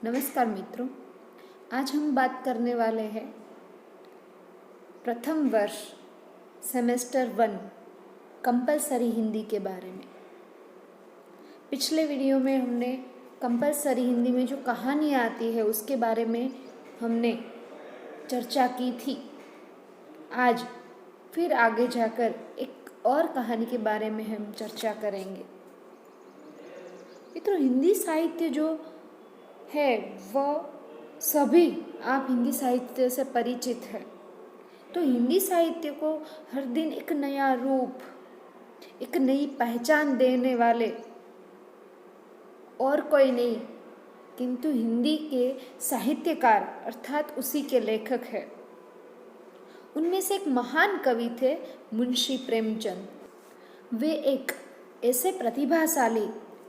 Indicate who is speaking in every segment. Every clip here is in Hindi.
Speaker 1: नमस्कार मित्रों, आज हम बात करने वाले हैं प्रथम वर्ष सेमेस्टर 1 कंपलसरी हिंदी के बारे में। पिछले वीडियो में हमने कंपलसरी हिंदी में जो कहानी आती है उसके बारे में हमने चर्चा की थी। आज फिर आगे जाकर एक और कहानी के बारे में हम चर्चा करेंगे। मित्रों, हिंदी साहित्य जो है वह सभी आप हिंदी साहित्य से परिचित है। तो हिंदी साहित्य को हर दिन एक नया रूप, एक नई पहचान देने वाले और कोई नहीं किंतु हिंदी के साहित्यकार अर्थात उसी के लेखक है। उनमें से एक महान कवि थे मुंशी प्रेमचंद। वे एक ऐसे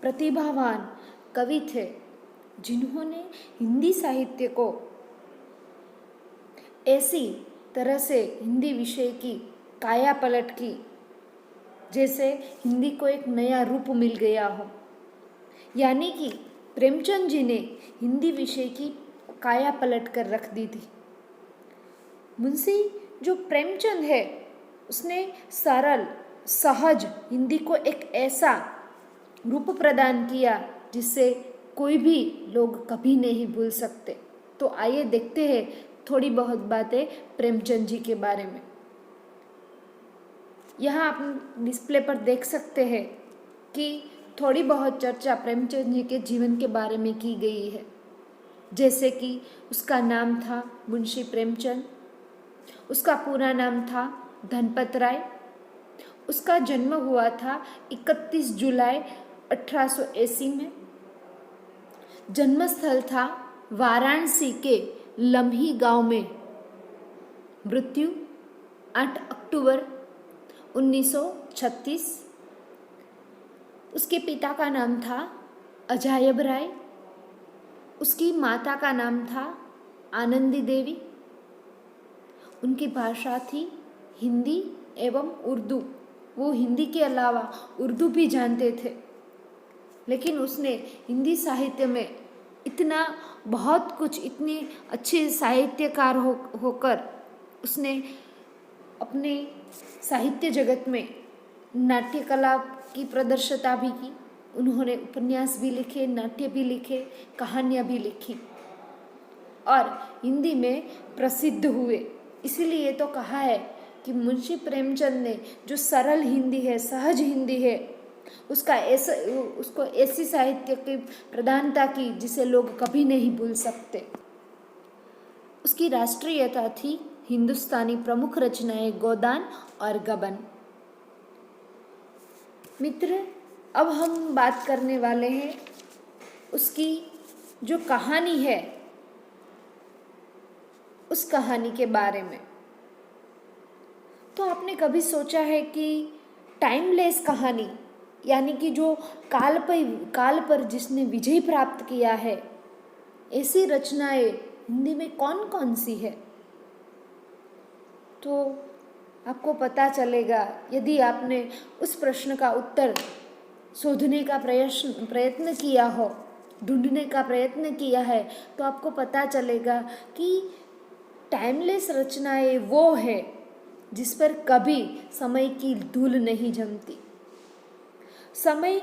Speaker 1: प्रतिभावान कवि थे जिन्होंने हिंदी साहित्य को ऐसी तरह से हिंदी विषय की काया पलट की जैसे हिंदी को एक नया रूप मिल गया हो। यानी कि प्रेमचंद जी ने हिंदी विषय की काया पलट कर रख दी थी। मुंशी जो प्रेमचंद है उसने सरल सहज हिंदी को एक ऐसा रूप प्रदान किया जिससे कोई भी लोग कभी नहीं भूल सकते। तो आइए देखते हैं थोड़ी बहुत बातें प्रेमचंद जी के बारे में। यहाँ आप डिस्प्ले पर देख सकते हैं कि थोड़ी बहुत चर्चा प्रेमचंद जी के जीवन के बारे में की गई है। जैसे कि उसका नाम था मुंशी प्रेमचंद, उसका पूरा नाम था धनपत राय, उसका जन्म हुआ था 31 जुलाई 1880 में, जन्मस्थल था वाराणसी के लम्ही गांव में, मृत्यु 8 अक्टूबर 1936। उसके पिता का नाम था अजायब राय, उसकी माता का नाम था आनंदी देवी। उनकी भाषा थी हिंदी एवं उर्दू। वो हिंदी के अलावा उर्दू भी जानते थे, लेकिन उसने हिंदी साहित्य में इतना बहुत कुछ, इतनी अच्छे साहित्यकार होकर उसने अपने साहित्य जगत में नाट्य कला की प्रदर्शता भी की। उन्होंने उपन्यास भी लिखे, नाट्य भी लिखे, कहानियाँ भी लिखी और हिंदी में प्रसिद्ध हुए। इसीलिए तो कहा है कि मुंशी प्रेमचंद ने जो सरल हिंदी है, सहज हिंदी है, उसको ऐसी साहित्य की प्रधानता की जिसे लोग कभी नहीं भूल सकते। उसकी राष्ट्रीयता थी हिंदुस्तानी प्रमुख रचनाएं गोदान और गबन। मित्र, अब हम बात करने वाले हैं उसकी जो कहानी है उस कहानी के बारे में। तो आपने कभी सोचा है कि टाइमलेस कहानी, यानी कि जो काल पर जिसने विजय प्राप्त किया है, ऐसी रचनाएं हिंदी में कौन कौन सी है? तो आपको पता चलेगा यदि आपने उस प्रश्न का उत्तर शोधने का प्रयत्न किया हो, ढूंढने का प्रयत्न किया है, तो आपको पता चलेगा कि टाइमलेस रचनाएं वो है जिस पर कभी समय की धूल नहीं जमती। समय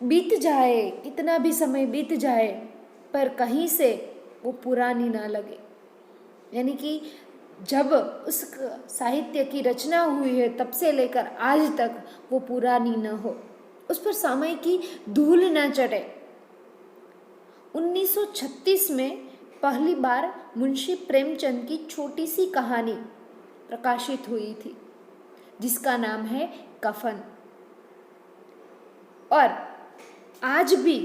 Speaker 1: बीत जाए, कितना भी समय बीत जाए, पर कहीं से वो पुरानी ना लगे। यानी कि जब उस साहित्य की रचना हुई है तब से लेकर आज तक वो पुरानी न हो, उस पर समय की धूल न चढ़े। 1936 में पहली बार मुंशी प्रेमचंद की छोटी सी कहानी प्रकाशित हुई थी जिसका नाम है कफन। और आज भी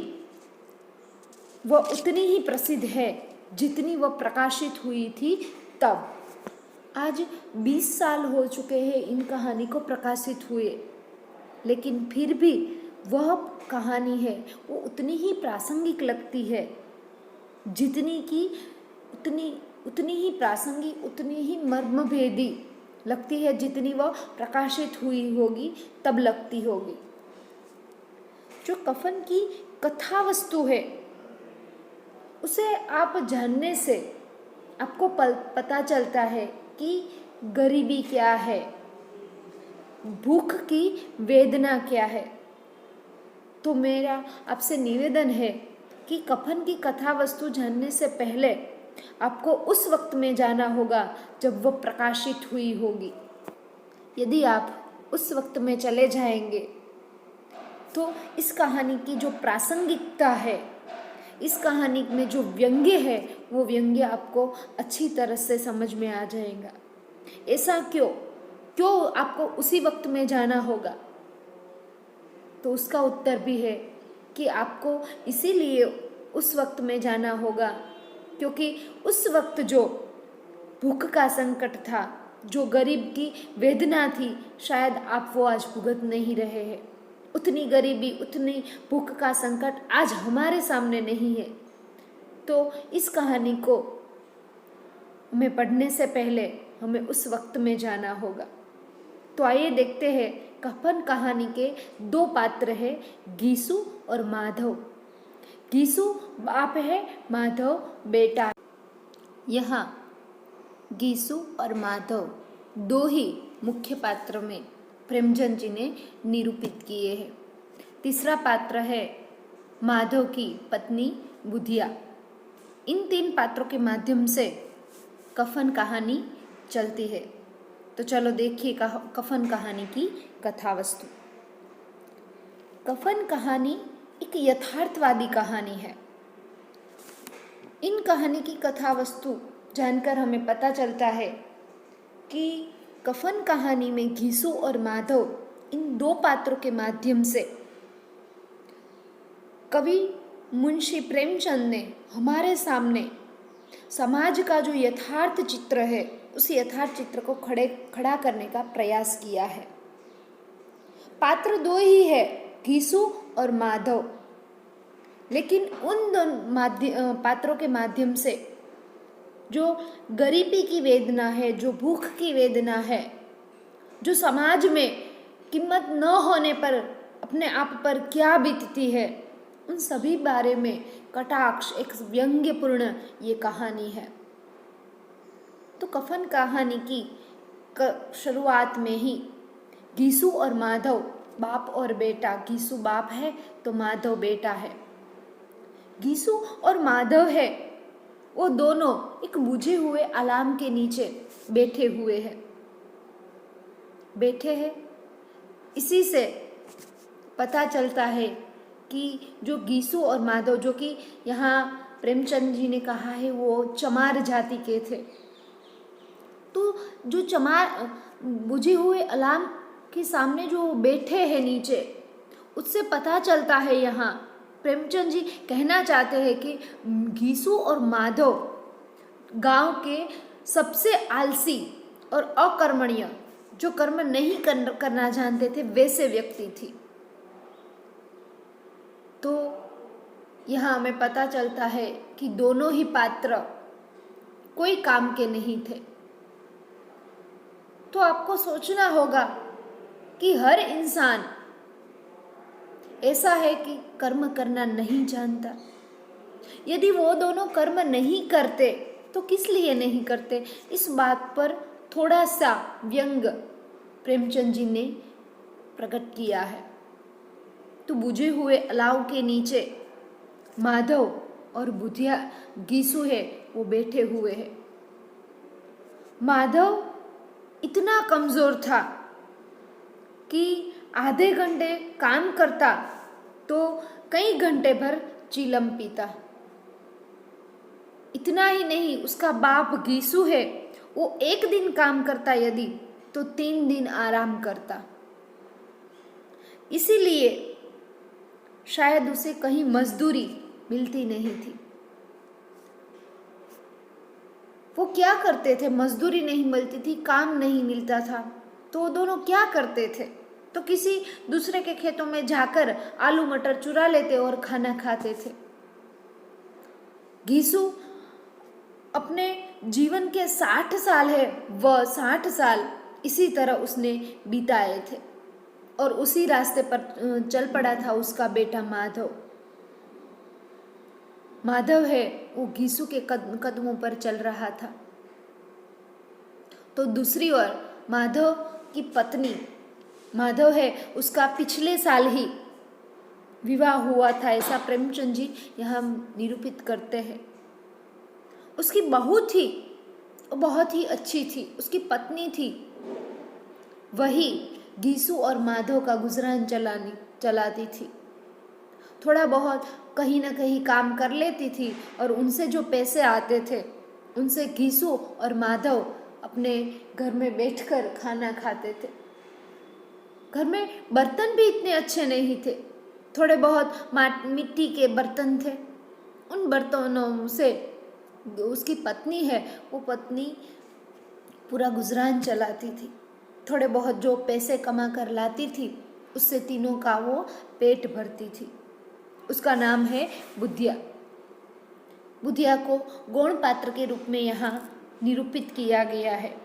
Speaker 1: वह उतनी ही प्रसिद्ध है जितनी वह प्रकाशित हुई थी तब। आज 20 साल हो चुके हैं इन कहानी को प्रकाशित हुए, लेकिन फिर भी वह कहानी है वो उतनी ही प्रासंगिक लगती है जितनी कि उतनी ही प्रासंगिक, उतनी ही मर्मभेदी लगती है जितनी वह प्रकाशित हुई होगी तब लगती होगी। जो कफन की कथा वस्तु है उसे आप जानने से आपको पता चलता है कि गरीबी क्या है, भूख की वेदना क्या है। तो मेरा आपसे निवेदन है कि कफन की कथा वस्तु जानने से पहले आपको उस वक्त में जाना होगा जब वह प्रकाशित हुई होगी। यदि आप उस वक्त में चले जाएंगे तो इस कहानी की जो प्रासंगिकता है, इस कहानी में जो व्यंग्य है, वो व्यंग्य आपको अच्छी तरह से समझ में आ जाएगा। ऐसा क्यों आपको उसी वक्त में जाना होगा? तो उसका उत्तर भी है कि आपको इसीलिए उस वक्त में जाना होगा क्योंकि उस वक्त जो भूख का संकट था, जो गरीब की वेदना थी, शायद आप वो आज भुगत नहीं रहे हैं। उतनी गरीबी, उतनी भूख का संकट आज हमारे सामने नहीं है। तो इस कहानी को हमें पढ़ने से पहले हमें उस वक्त में जाना होगा। तो आइए देखते हैं, कफन कहानी के दो पात्र हैं, गीसू और माधव। गीसू बाप है, माधव बेटा। यहाँ गीसू और माधव दो ही मुख्य पात्र में प्रेमचंद जी ने निरूपित किए हैं। तीसरा पात्र है माधव की पत्नी बुधिया। इन तीन पात्रों के माध्यम से कफन कहानी चलती है। तो चलो देखिए कफन कहानी की कथा वस्तु। कफन कहानी एक यथार्थवादी कहानी है। इन कहानी की कथा वस्तु जानकर हमें पता चलता है कि कफन कहानी में घीसू और माधव, इन दो पात्रों के माध्यम से कवि मुंशी प्रेमचंद ने हमारे सामने समाज का जो यथार्थ चित्र है, उस यथार्थ चित्र को खड़ा करने का प्रयास किया है। पात्र दो ही है, घीसू और माधव, लेकिन उन दोनों पात्रों के माध्यम से जो गरीबी की वेदना है, जो भूख की वेदना है, जो समाज में कीमत न होने पर अपने आप पर क्या बीतती है, उन सभी बारे में कटाक्ष, एक व्यंग्यपूर्ण ये कहानी है। तो कफन कहानी की शुरुआत में ही घीसू और माधव बाप और बेटा, घीसू बाप है तो माधव बेटा है। घीसू और माधव है, वो दोनों एक बुझे हुए अलार्म के नीचे बैठे हैं। इसी से पता चलता है कि जो घीसू और माधव, जो कि यहाँ प्रेमचंद जी ने कहा है वो चमार जाति के थे, तो जो चमार बुझे हुए अलार्म के सामने जो बैठे हैं नीचे, उससे पता चलता है, यहाँ प्रेमचंद जी कहना चाहते हैं कि घीसू और माधव गांव के सबसे आलसी और अकर्मण्य, जो कर्म नहीं करना जानते थे, वैसे व्यक्ति थी। तो यहाँ हमें पता चलता है कि दोनों ही पात्र कोई काम के नहीं थे। तो आपको सोचना होगा कि हर इंसान ऐसा है कि कर्म करना नहीं जानता। यदि वो दोनों कर्म नहीं करते तो किस लिए नहीं करते, इस बात पर थोड़ा सा व्यंग प्रेमचंद जी ने प्रकट किया है। तो बुझे हुए अलाव के नीचे माधव और बुधिया घीसू है, वो बैठे हुए हैं। माधव इतना कमजोर था कि आधे घंटे काम करता तो कई घंटे भर चीलम पीता। इतना ही नहीं, उसका बाप घीसू है, वो एक दिन काम करता यदि तो 3 दिन आराम करता। इसीलिए शायद उसे कहीं मजदूरी मिलती नहीं थी। वो क्या करते थे? मजदूरी नहीं मिलती थी, काम नहीं मिलता था, तो वो दोनों क्या करते थे? तो किसी दूसरे के खेतों में जाकर आलू मटर चुरा लेते और खाना खाते थे। घीसू अपने जीवन के 60 साल है, वह 60 साल इसी तरह उसने बिताए थे और उसी रास्ते पर चल पड़ा था उसका बेटा माधव। माधव है वो घीसू के कदमों पर चल रहा था। तो दूसरी ओर माधव की पत्नी, माधव है उसका पिछले साल ही विवाह हुआ था, ऐसा प्रेमचंद जी यहाँ निरूपित करते हैं। उसकी बहू थी, बहुत ही अच्छी थी, उसकी पत्नी थी, वही घीसू और माधव का गुजरान चलाती थी। थोड़ा बहुत कहीं ना कहीं काम कर लेती थी और उनसे जो पैसे आते थे उनसे घीसू और माधव अपने घर में बैठकर खाना खाते थे। घर में बर्तन भी इतने अच्छे नहीं थे, थोड़े बहुत मिट्टी के बर्तन थे। उन बर्तनों से उसकी पत्नी है वो पत्नी पूरा गुजरान चलाती थी। थोड़े बहुत जो पैसे कमा कर लाती थी उससे तीनों का वो पेट भरती थी। उसका नाम है बुधिया। बुधिया को गौण पात्र के रूप में यहाँ निरूपित किया गया है।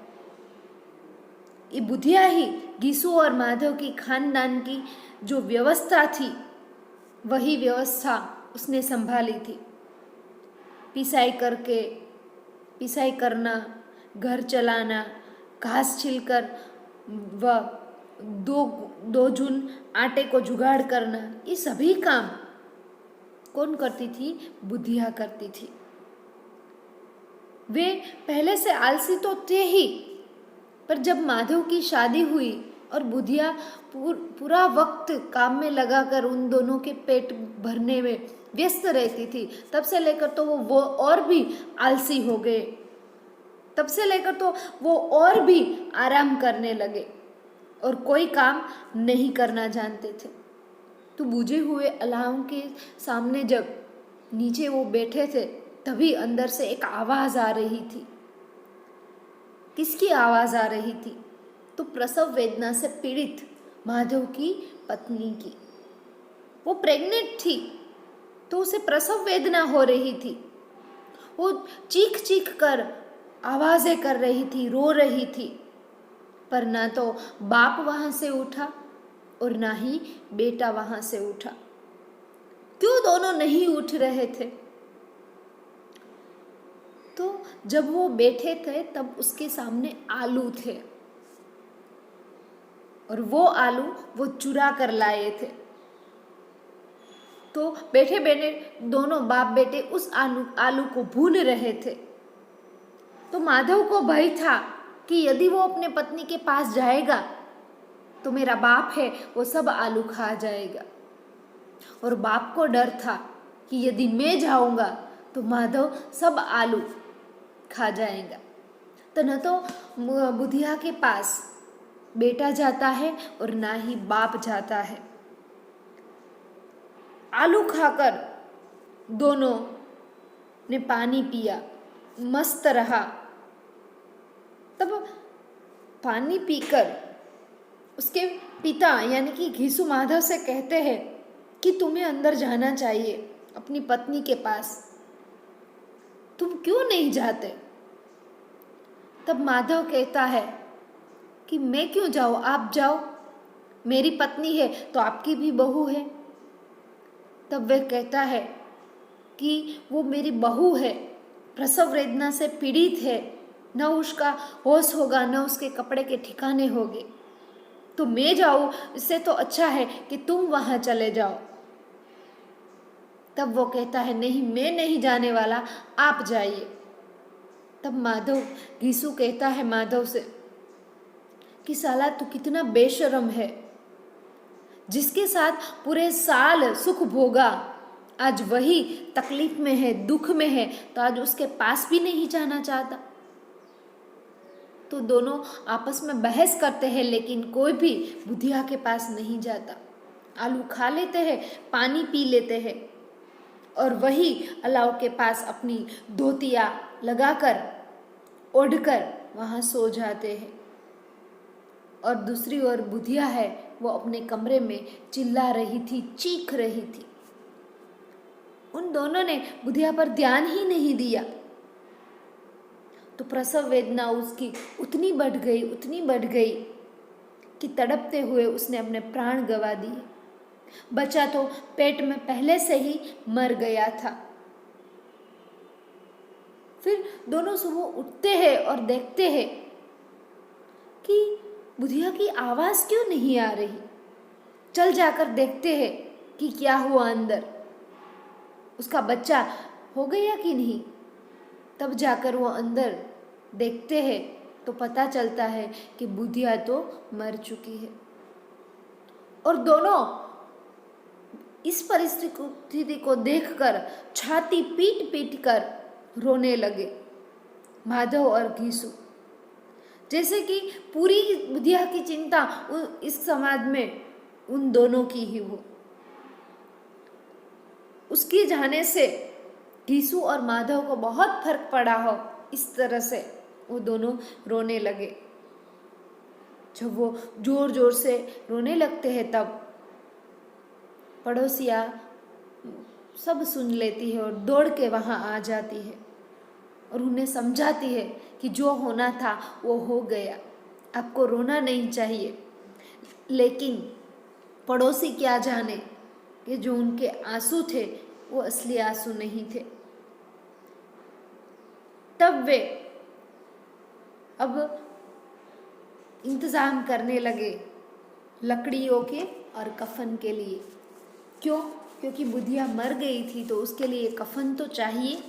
Speaker 1: ये बुधिया ही घीसू और माधव की खानदान की जो व्यवस्था थी वही व्यवस्था उसने संभाली थी। पिसाई करना, घर चलाना, घास छिलकर व दो जून आटे को जुगाड़ करना, ये सभी काम कौन करती थी? बुधिया करती थी। वे पहले से आलसी तो थे ही, पर जब माधव की शादी हुई और बुधिया पूरा वक्त काम में लगाकर उन दोनों के पेट भरने में व्यस्त रहती थी, तब से लेकर तो वो और भी आलसी हो गए। तब से लेकर तो वो और भी आराम करने लगे और कोई काम नहीं करना जानते थे। तो बुझे हुए अलाव के सामने जब नीचे वो बैठे थे तभी अंदर से एक आवाज आ रही थी। किसकी आवाज आ रही थी? तो प्रसव वेदना से पीड़ित माधव की पत्नी की। वो प्रेग्नेंट थी तो उसे प्रसव वेदना हो रही थी। वो चीख चीख कर आवाजें कर रही थी, रो रही थी, पर ना तो बाप वहां से उठा और ना ही बेटा वहां से उठा। क्यों दोनों नहीं उठ रहे थे? तो जब वो बैठे थे तब उसके सामने आलू थे और वो आलू वो चुरा कर लाए थे। तो बैठे बैठे दोनों बाप बेटे उस आलू को भून रहे थे। तो माधव को भय था कि यदि वो अपने पत्नी के पास जाएगा तो मेरा बाप है वो सब आलू खा जाएगा, और बाप को डर था कि यदि मैं जाऊंगा तो माधव सब आलू खा जाएगा। तो न तो बुधिया के पास बेटा जाता है और ना ही बाप जाता है। आलू खाकर दोनों ने पानी पिया, मस्त रहा। तब पानी पीकर उसके पिता यानी कि घीसू माधव से कहते हैं कि तुम्हें अंदर जाना चाहिए अपनी पत्नी के पास, तुम क्यों नहीं जाते? तब माधव कहता है कि मैं क्यों जाऊं, आप जाओ, मेरी पत्नी है तो आपकी भी बहू है। तब वह कहता है कि वो मेरी बहू है, प्रसव वेदना से पीड़ित है, न उसका होश होगा न उसके कपड़े के ठिकाने होंगे, तो मैं जाऊं, इससे तो अच्छा है कि तुम वहां चले जाओ। तब वो कहता है नहीं, मैं नहीं जाने वाला, आप जाइए। तब माधव घीसू कहता है माधव से कि साला तू कितना बेशर्म है, जिसके साथ पूरे साल सुख भोगा आज वही तकलीफ में है, दुख में है, तो आज उसके पास भी नहीं जाना चाहता। तो दोनों आपस में बहस करते हैं लेकिन कोई भी बुधिया के पास नहीं जाता। आलू खा लेते हैं, पानी पी लेते हैं और वही अलाव के पास अपनी धोतिया लगाकर ओढ़कर वहाँ सो जाते हैं। और दूसरी ओर बुधिया है वो अपने कमरे में चिल्ला रही थी, चीख रही थी। उन दोनों ने बुधिया पर ध्यान ही नहीं दिया। तो प्रसव वेदना उसकी उतनी बढ़ गई कि तड़पते हुए उसने अपने प्राण गंवा दिए। बच्चा तो पेट में पहले से ही मर गया था। फिर दोनों सुबह उठते हैं और देखते हैं कि बुधिया की आवाज़ क्यों नहीं आ रही। चल जाकर देखते हैं कि क्या हुआ अंदर, उसका बच्चा हो गया कि नहीं। तब जाकर वो अंदर देखते हैं तो पता चलता है कि बुधिया तो मर चुकी है। और दोनों इस परिस्थिति को देखकर छाती पीट पीट कर रोने लगे, माधव और घीसू। जैसे कि पूरी बुधिया की चिंता इस समाज में उन दोनों की ही हो। उसके जाने से घीसू और माधव को बहुत फर्क पड़ा हो, इस तरह से वो दोनों रोने लगे। जब वो जोर जोर से रोने लगते हैं तब पड़ोसिया सब सुन लेती है और दौड़ के वहाँ आ जाती है और उन्हें समझाती है कि जो होना था वो हो गया, आपको रोना नहीं चाहिए। लेकिन पड़ोसी क्या जाने कि जो उनके आंसू थे वो असली आंसू नहीं थे। तब वे अब इंतज़ाम करने लगे लकड़ियों के और कफन के लिए। क्यों? क्योंकि बुधिया मर गई थी तो उसके लिए कफन तो चाहिए।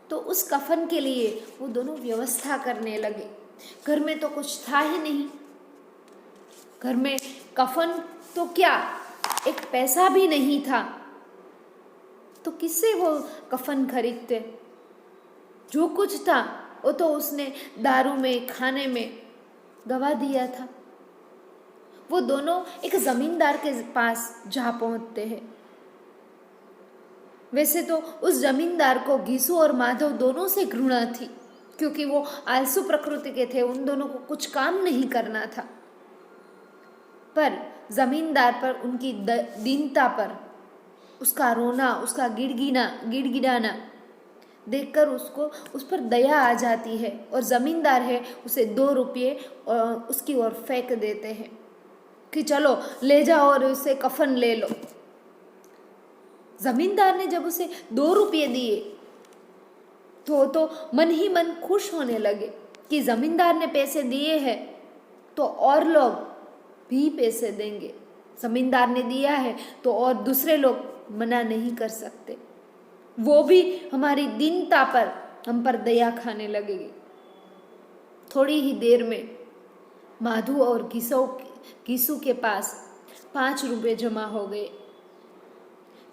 Speaker 1: तो उस कफन के लिए वो दोनों व्यवस्था करने लगे। घर में तो कुछ था ही नहीं, घर में कफन तो क्या, एक पैसा भी नहीं था, तो किससे वो कफन खरीदते। जो कुछ था वो तो उसने दारू में, खाने में गवा दिया था। वो दोनों एक जमींदार के पास जा पहुंचते हैं। वैसे तो उस जमींदार को घीसू और माधव दोनों से घृणा थी, क्योंकि वो आलसू प्रकृति के थे, उन दोनों को कुछ काम नहीं करना था। पर जमींदार पर उनकी दीनता पर, उसका रोना, उसका गिड़गिड़ाना देखकर उसको उस पर दया आ जाती है और जमींदार है उसे 2 रुपये उसकी ओर फेंक देते हैं कि चलो ले जाओ और उसे कफन ले लो। जमींदार ने जब उसे 2 रुपये दिए तो मन ही मन खुश होने लगे कि जमींदार ने पैसे दिए हैं तो और लोग भी पैसे देंगे। जमींदार ने दिया है तो और दूसरे लोग मना नहीं कर सकते, वो भी हमारी दीनता पर, हम पर दया खाने लगेगी। थोड़ी ही देर में माधु और घीसू के पास 5 रुपये जमा हो गए।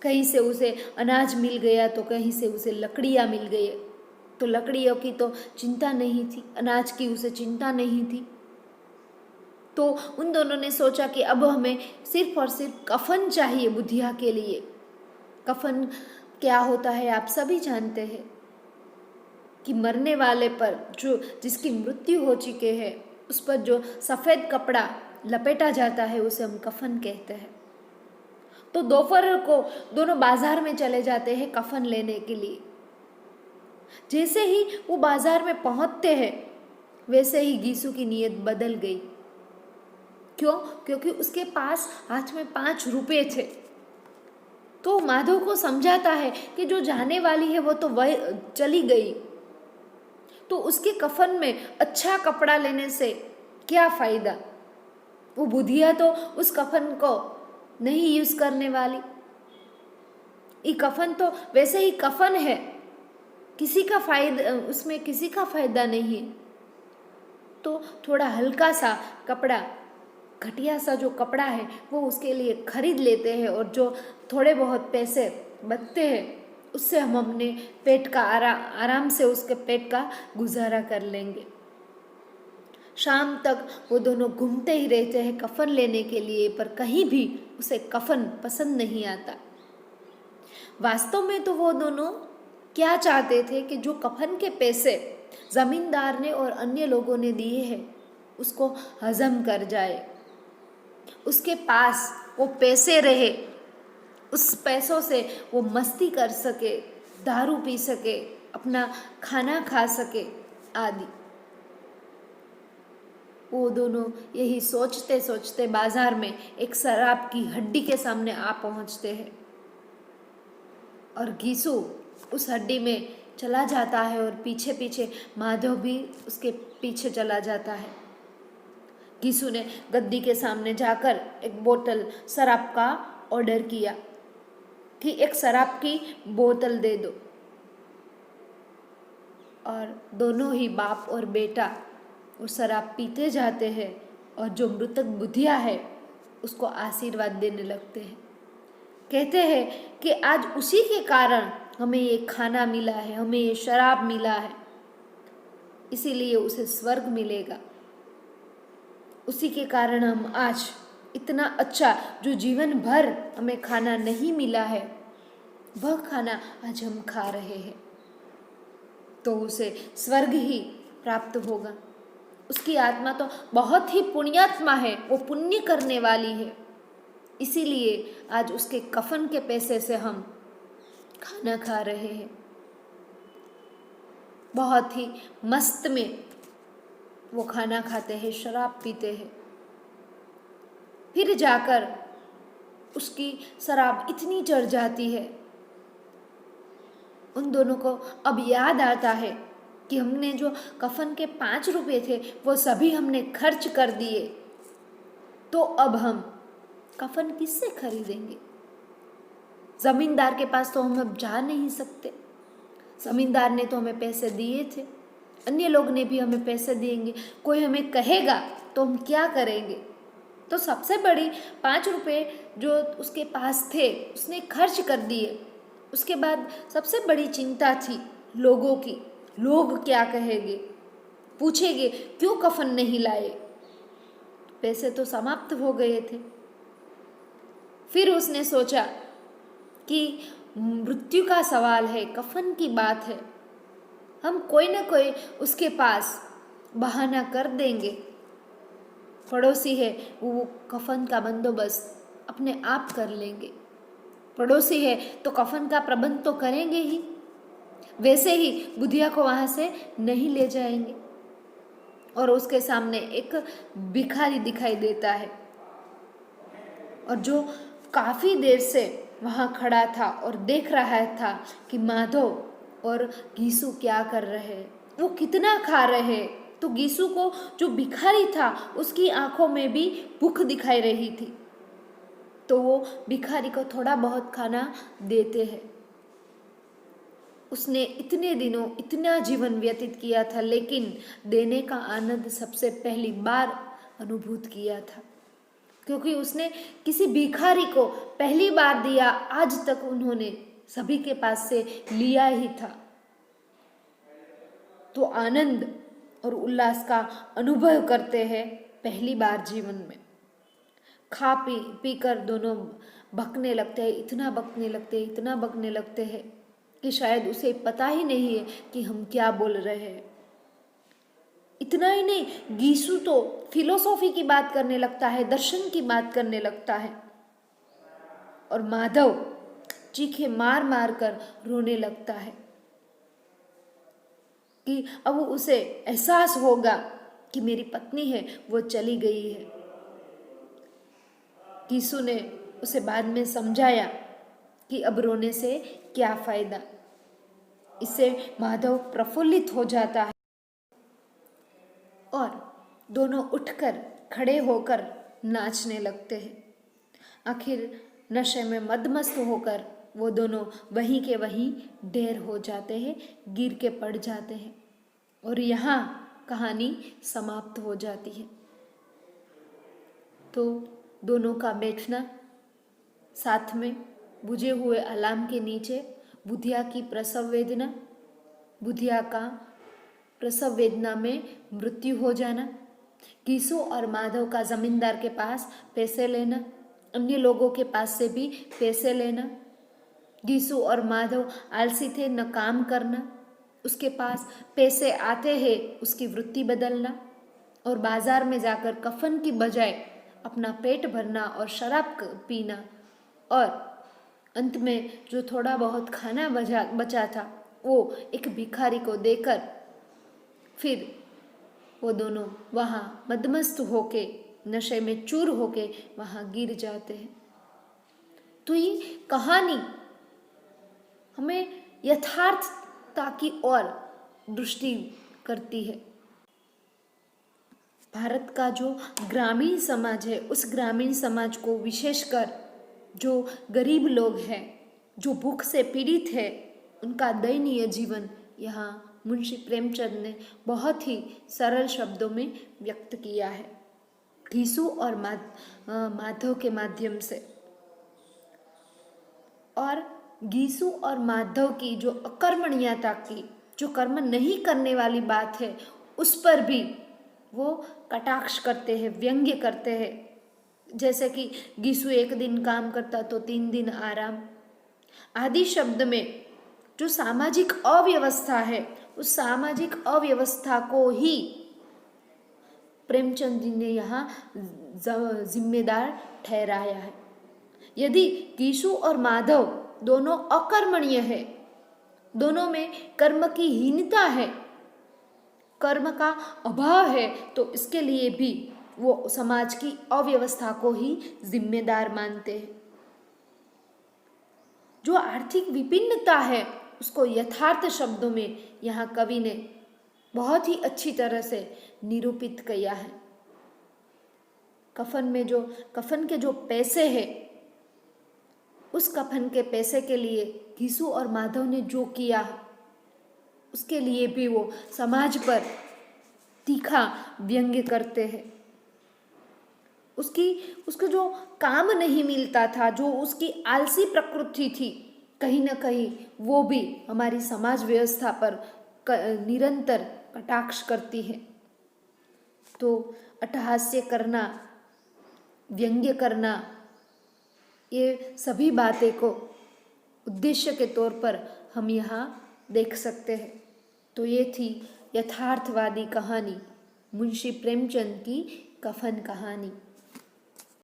Speaker 1: कहीं से उसे अनाज मिल गया तो कहीं से उसे लकड़ियाँ मिल गई। तो लकड़ियों की तो चिंता नहीं थी, अनाज की उसे चिंता नहीं थी। तो उन दोनों ने सोचा कि अब हमें सिर्फ और सिर्फ कफन चाहिए बुधिया के लिए। कफन क्या होता है आप सभी जानते हैं कि मरने वाले पर, जो जिसकी मृत्यु हो चुके है, उस पर जो सफ़ेद कपड़ा लपेटा जाता है उसे हम कफन कहते हैं। तो दोपहर को दोनों बाजार में चले जाते हैं कफन लेने के लिए। जैसे ही वो बाजार में पहुंचते हैं वैसे ही घीसू की नीयत बदल गई। क्यों? क्योंकि उसके पास हाथ में 5 रुपये थे। तो माधव को समझाता है कि जो जाने वाली है वो तो वह चली गई, तो उसके कफन में अच्छा कपड़ा लेने से क्या फायदा। वो बुधिया तो उस कफन को नहीं यूज करने वाली। ये कफन तो वैसे ही कफन है, किसी का फायदा, उसमें किसी का फायदा नहीं है। तो थोड़ा हल्का सा कपड़ा, घटिया सा जो कपड़ा है वो उसके लिए खरीद लेते हैं और जो थोड़े बहुत पैसे बचते हैं उससे हम अपने पेट का आराम से उसके पेट का गुजारा कर लेंगे। शाम तक वो दोनों घूमते ही रहते हैं कफन लेने के लिए, पर कहीं भी उसे कफन पसंद नहीं आता। वास्तव में तो वो दोनों क्या चाहते थे कि जो कफन के पैसे जमींदार ने और अन्य लोगों ने दिए हैं उसको हजम कर जाए, उसके पास वो पैसे रहे, उस पैसों से वो मस्ती कर सके, दारू पी सके, अपना खाना खा सके आदि। वो दोनों यही सोचते सोचते बाजार में एक शराब की हड्डी के सामने आ पहुंचते हैं और घीसू उस हड्डी में चला जाता है और पीछे पीछे माधव भी उसके पीछे चला जाता है। गीसू ने गद्दी के सामने जाकर एक बोतल शराब का ऑर्डर किया कि एक शराब की बोतल दे दो। और दोनों ही बाप और बेटा वो शराब पीते जाते हैं और जो मृतक बुधिया है उसको आशीर्वाद देने लगते हैं। कहते हैं कि आज उसी के कारण हमें ये खाना मिला है, हमें ये शराब मिला है, इसीलिए उसे स्वर्ग मिलेगा। उसी के कारण हम आज इतना अच्छा जो जीवन भर हमें खाना नहीं मिला है वह खाना आज हम खा रहे हैं, तो उसे स्वर्ग ही प्राप्त होगा। उसकी आत्मा तो बहुत ही पुण्यात्मा है, वो पुण्य करने वाली है, इसीलिए आज उसके कफन के पैसे से हम खाना खा रहे हैं। बहुत ही मस्त में वो खाना खाते हैं, शराब पीते हैं। फिर जाकर उसकी शराब इतनी चढ़ जाती है, उन दोनों को अब याद आता है कि हमने जो कफन के 5 रुपए थे वो सभी हमने खर्च कर दिए, तो अब हम कफन किससे खरीदेंगे? जमींदार के पास तो हम अब जा नहीं सकते। जमींदार ने तो हमें पैसे दिए थे, अन्य लोग ने भी हमें पैसे देंगे, कोई हमें कहेगा तो हम क्या करेंगे? तो सबसे बड़ी 5 रुपए जो उसके पास थे उसने खर्च कर दिए। उसके बाद सबसे बड़ी चिंता थी लोगों की, लोग क्या कहेंगे, पूछेंगे क्यों कफन नहीं लाए। पैसे तो समाप्त हो गए थे। फिर उसने सोचा कि मृत्यु का सवाल है, कफन की बात है, हम कोई ना कोई उसके पास बहाना कर देंगे। पड़ोसी है, वो कफन का बंदोबस्त अपने आप कर लेंगे। पड़ोसी है तो कफन का प्रबंध तो करेंगे ही, वैसे ही बुधिया को वहाँ से नहीं ले जाएंगे। और उसके सामने एक भिखारी दिखाई देता है, और जो काफ़ी देर से वहाँ खड़ा था और देख रहा था कि माधव और गीसू क्या कर रहे हैं, वो कितना खा रहे हैं। तो गीसू को जो भिखारी था उसकी आंखों में भी भूख दिखाई रही थी, तो वो भिखारी को थोड़ा बहुत खाना देते हैं। उसने इतने दिनों इतना जीवन व्यतीत किया था, लेकिन देने का आनंद सबसे पहली बार अनुभूत किया था, क्योंकि उसने किसी भिखारी को पहली बार दिया। आज तक उन्होंने सभी के पास से लिया ही था। तो आनंद और उल्लास का अनुभव करते हैं पहली बार जीवन में। खा पी कर दोनों बकने लगते हैं, इतना बकने लगते हैं, इतना बकने लगते हैं कि शायद उसे पता ही नहीं है कि हम क्या बोल रहे हैं। इतना ही नहीं, गीसू तो फिलोसॉफी की बात करने लगता है, दर्शन की बात करने लगता है, और माधव चीखे मार मार कर रोने लगता है कि अब उसे एहसास होगा कि मेरी पत्नी है वो चली गई है। गीसू ने उसे बाद में समझाया कि अब रोने से क्या फायदा। इससे माधव प्रफुल्लित हो जाता है और दोनों उठकर खड़े होकर नाचने लगते हैं। आखिर नशे में मदमस्त होकर वो दोनों वहीं के वहीं ढेर हो जाते हैं, गिर के पड़ जाते हैं, और यहाँ कहानी समाप्त हो जाती है। तो दोनों का बैठना साथ में बुझे हुए अलार्म के नीचे, बुधिया की प्रसव वेदना, बुधिया का प्रसव वेदना में मृत्यु हो जाना, गीसू और माधव का जमींदार के पास पैसे लेना, अन्य लोगों के पास से भी पैसे लेना। गीसू और माधव आलसी थे, न काम करना, उसके पास पैसे आते हैं उसकी वृत्ति बदलना, और बाजार में जाकर कफन की बजाय अपना पेट भरना और शराब पीना, और अंत में जो थोड़ा बहुत खाना बचा था वो एक भिखारी को देकर फिर वो दोनों वहाँ मदमस्त होके, नशे में चूर होके वहाँ गिर जाते हैं। तो ये कहानी हमें यथार्थ सार्थकता की ओर दृष्टि करती है। भारत का जो ग्रामीण समाज है, उस ग्रामीण समाज को विशेषकर जो गरीब लोग हैं, जो भूख से पीड़ित है, उनका दयनीय जीवन यहाँ मुंशी प्रेमचंद ने बहुत ही सरल शब्दों में व्यक्त किया है, घीसू और माधव के माध्यम से। और घीसू और माधव की जो अकर्मण्यता की, जो कर्म नहीं करने वाली बात है, उस पर भी वो कटाक्ष करते हैं, व्यंग्य करते हैं। जैसे कि घीसू 1 दिन काम करता तो 3 दिन आराम आदि शब्द में जो सामाजिक अव्यवस्था है, उस सामाजिक अव्यवस्था को ही प्रेमचंद जी ने यहाँ जिम्मेदार ठहराया है। यदि घीसू और माधव दोनों अकर्मण्य है, दोनों में कर्म की हीनता है, कर्म का अभाव है, तो इसके लिए भी वो समाज की अव्यवस्था को ही जिम्मेदार मानते हैं। जो आर्थिक विभिन्नता है उसको यथार्थ शब्दों में यहाँ कवि ने बहुत ही अच्छी तरह से निरूपित किया है। कफन के जो पैसे हैं, उस कफन के पैसे के लिए घीसू और माधव ने जो किया, उसके लिए भी वो समाज पर तीखा व्यंग्य करते हैं। उसको जो काम नहीं मिलता था, जो उसकी आलसी प्रकृति थी, कहीं ना कहीं वो भी हमारी समाज व्यवस्था पर निरंतर कटाक्ष करती है। तो अट्टहास्य करना, व्यंग्य करना, ये सभी बातें को उद्देश्य के तौर पर हम यहाँ देख सकते हैं। तो ये थी यथार्थवादी कहानी, मुंशी प्रेमचंद की कफन कहानी।